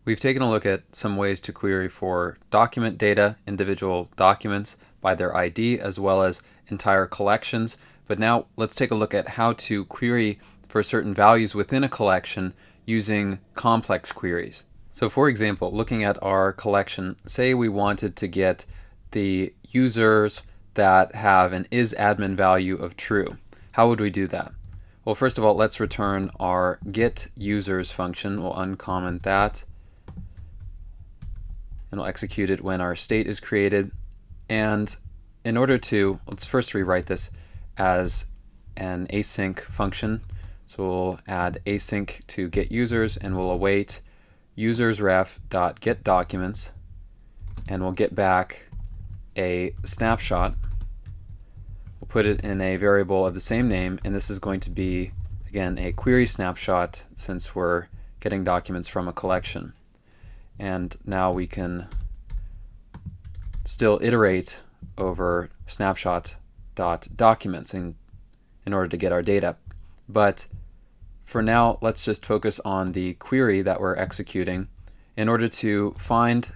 We've taken a look at some ways to query for document data, individual documents by their ID, as well as entire collections. But now let's take a look at how to query for certain values within a collection using complex queries. So for example, looking at our collection, say we wanted to get the users that have an isAdmin value of true. How would we do that? Well, first of all, let's return our getUsers function. We'll uncomment that, and we'll execute it when our state is created. And in order to, let's first rewrite this as an async function. So we'll add async to getUsers, and we'll await usersref.getDocuments, and we'll get back a snapshot. We'll put it in a variable of the same name, and this is going to be, again, a query snapshot since we're getting documents from a collection. And now we can still iterate over snapshot.documents in order to get our data. But for now, let's just focus on the query that we're executing in order to find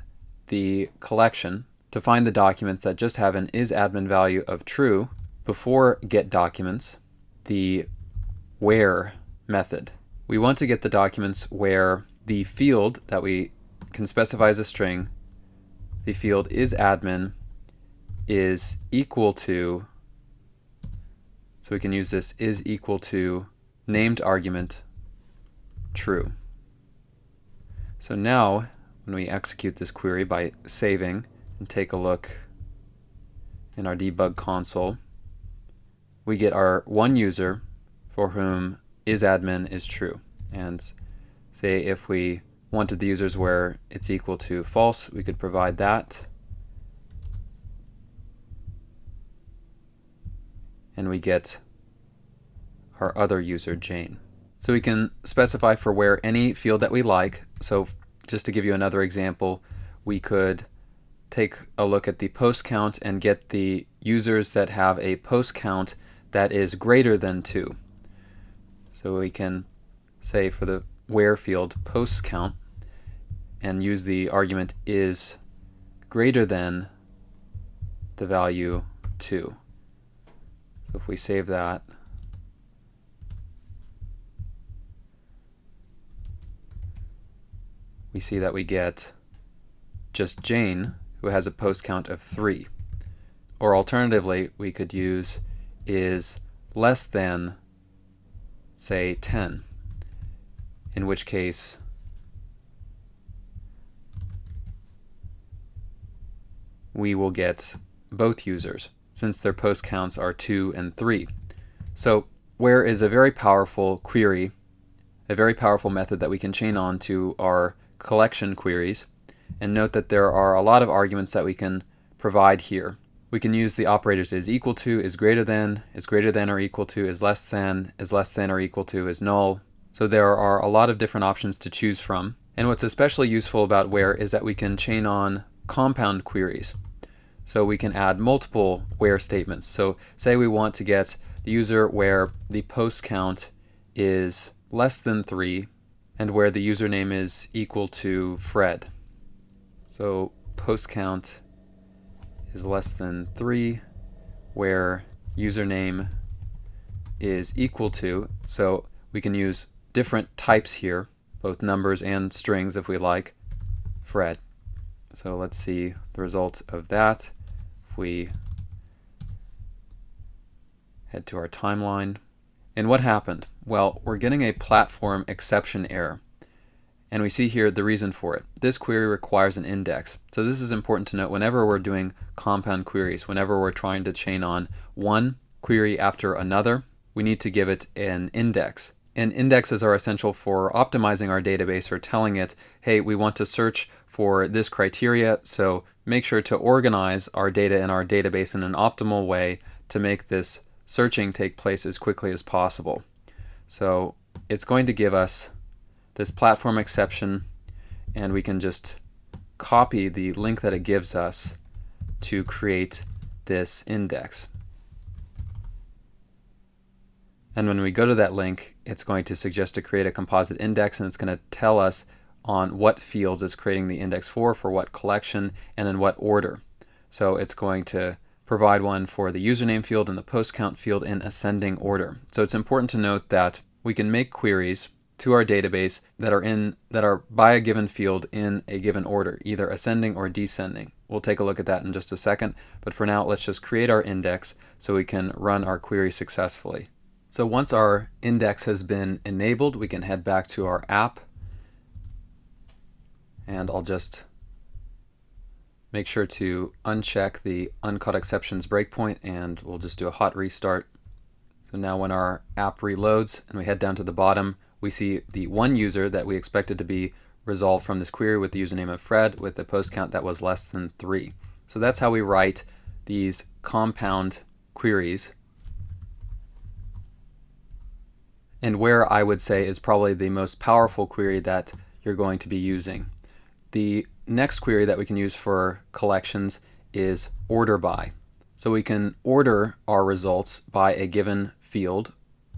the collection, to find the documents that just have an isAdmin value of true. Before getDocuments, the where method. We want to get the documents where the field that we can specify as a string, the field isAdmin, is equal to, so we can use this is equal to named argument true. So now when we execute this query by saving and take a look in our debug console, we get our one user for whom isAdmin is true. And say if we wanted the users where it's equal to false, we could provide that. And we get our other user, Jane. So we can specify for where any field that we like. So just to give you another example, we could take a look at the post count and get the users that have a post count that is greater than 2. So we can say for the where field post count and use the argument is greater than the value 2. So if we save that, we see that we get just Jane, who has a post count of 3. Or alternatively, we could use is less than, say, 10, in which case we will get both users since their post counts are 2 and 3. So where is a very powerful query, a very powerful method that we can chain on to our collection queries. And note that there are a lot of arguments that we can provide here. We can use the operators is equal to, is greater than or equal to, is less than or equal to, is null. So there are a lot of different options to choose from. And what's especially useful about where is that we can chain on compound queries. So we can add multiple where statements. So say we want to get the user where the post count is less than 3 and where the username is equal to Fred. So post count is less than 3, where username is equal to, so we can use different types here, both numbers and strings if we like, Fred. So let's see the result of that. If we head to our timeline. And what happened? Well, we're getting a platform exception error. And we see here the reason for it. This query requires an index. So this is important to note whenever we're doing compound queries, whenever we're trying to chain on one query after another, we need to give it an index. And indexes are essential for optimizing our database or telling it, hey, we want to search for this criteria, so make sure to organize our data in our database in an optimal way to make this searching take place as quickly as possible. So it's going to give us this platform exception, and we can just copy the link that it gives us to create this index. And when we go to that link, it's going to suggest to create a composite index, and it's going to tell us on what fields it's creating the index for what collection, and in what order. So it's going to provide one for the username field and the post count field in ascending order. So it's important to note that we can make queries to our database that are by a given field in a given order, either ascending or descending. We'll take a look at that in just a second, but for now let's just create our index so we can run our query successfully. So once our index has been enabled, we can head back to our app, and I'll just make sure to uncheck the uncaught exceptions breakpoint, and we'll just do a hot restart. So now when our app reloads and we head down to the bottom, we see the one user that we expected to be resolved from this query with the username of Fred with a post count that was less than 3. So that's how we write these compound queries. And where I would say is probably the most powerful query that you're going to be using. The next query that we can use for collections is order by. So we can order our results by a given field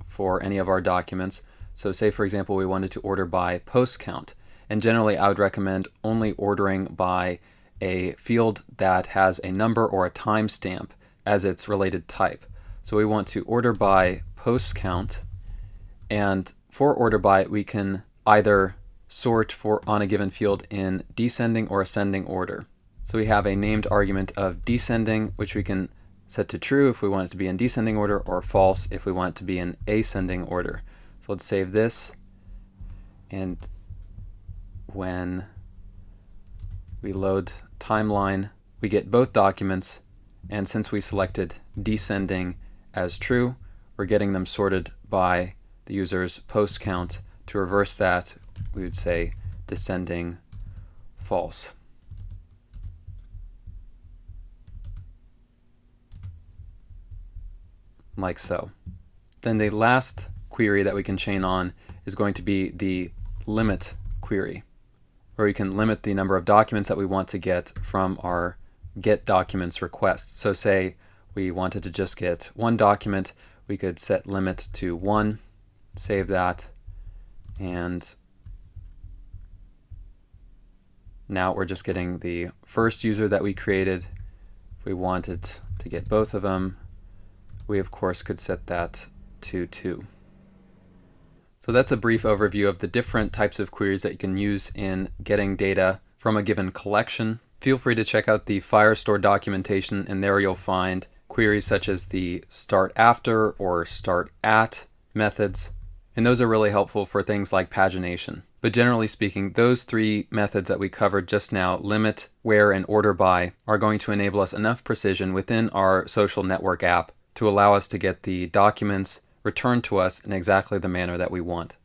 for any of our documents. So say for example we wanted to order by post count, and generally I would recommend only ordering by a field that has a number or a timestamp as its related type. So we want to order by post count, and for order by we can either sort on a given field in descending or ascending order. So we have a named argument of descending, which we can set to true if we want it to be in descending order, or false if we want it to be in ascending order. So let's save this, and when we load timeline, we get both documents, and since we selected descending as true, we're getting them sorted by the user's post count. To reverse that, we would say descending false. Like so. Then the last query that we can chain on is going to be the limit query, where we can limit the number of documents that we want to get from our get documents request. So say we wanted to just get one document, we could set limit to 1, save that, and now we're just getting the first user that we created. If we wanted to get both of them, we of course could set that to 2. So that's a brief overview of the different types of queries that you can use in getting data from a given collection. Feel free to check out the Firestore documentation, and there you'll find queries such as the start after or start at methods, and those are really helpful for things like pagination. But generally speaking, those 3 methods that we covered just now, limit, where, and order by, are going to enable us enough precision within our social network app to allow us to get the documents returned to us in exactly the manner that we want.